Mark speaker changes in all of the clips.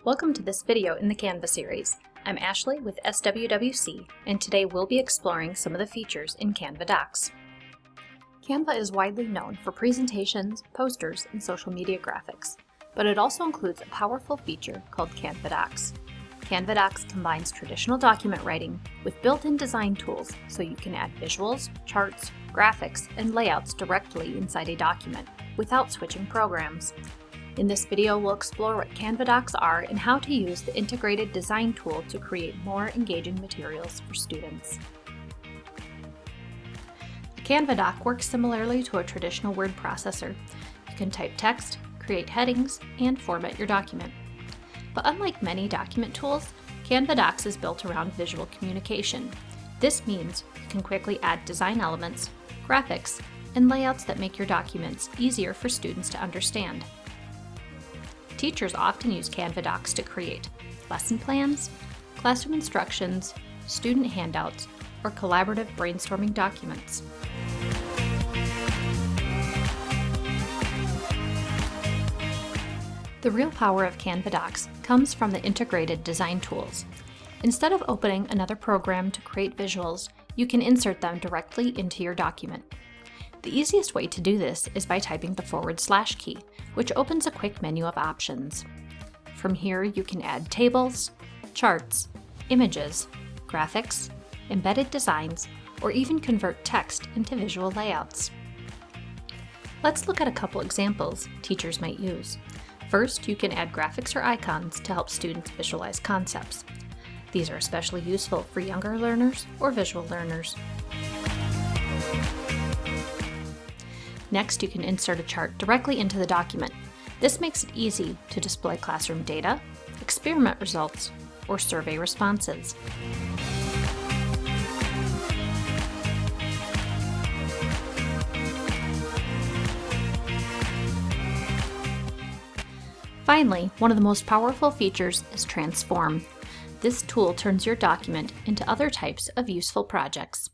Speaker 1: Welcome to this video in the Canva series. I'm Ashley with SWWC, and today we'll be exploring some of the features in Canva Docs. Canva is widely known for presentations, posters, and social media graphics, but it also includes a powerful feature called Canva Docs. Canva Docs combines traditional document writing with built-in design tools so you can add visuals, charts, graphics, and layouts directly inside a document without switching programs. In this video, we'll explore what Canva Docs are and how to use the integrated design tool to create more engaging materials for students. A Canva Doc works similarly to a traditional word processor. You can type text, create headings, and format your document. But unlike many document tools, Canva Docs is built around visual communication. This means you can quickly add design elements, graphics, and layouts that make your documents easier for students to understand. Teachers often use Canva Docs to create lesson plans, classroom instructions, student handouts, or collaborative brainstorming documents. The real power of Canva Docs comes from the integrated design tools. Instead of opening another program to create visuals, you can insert them directly into your document. The easiest way to do this is by typing the / key, which opens a quick menu of options. From here, you can add tables, charts, images, graphics, embedded designs, or even convert text into visual layouts. Let's look at a couple examples teachers might use. First, you can add graphics or icons to help students visualize concepts. These are especially useful for younger learners or visual learners. Next, you can insert a chart directly into the document. This makes it easy to display classroom data, experiment results, or survey responses. Finally, one of the most powerful features is Transform. This tool turns your document into other types of useful projects.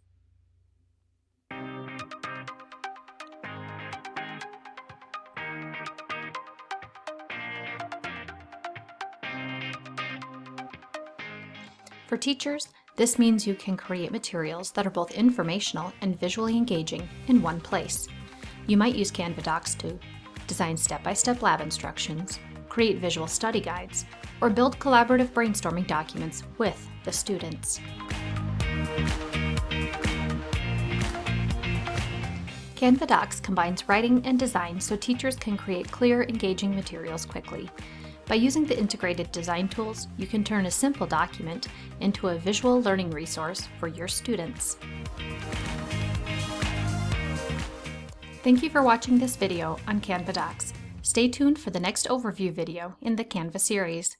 Speaker 1: For teachers, this means you can create materials that are both informational and visually engaging in one place. You might use Canva Docs to design step-by-step lab instructions, create visual study guides, or build collaborative brainstorming documents with the students. Canva Docs combines writing and design so teachers can create clear, engaging materials quickly. By using the integrated design tools, you can turn a simple document into a visual learning resource for your students. Thank you for watching this video on Canva Docs. Stay tuned for the next overview video in the Canva series.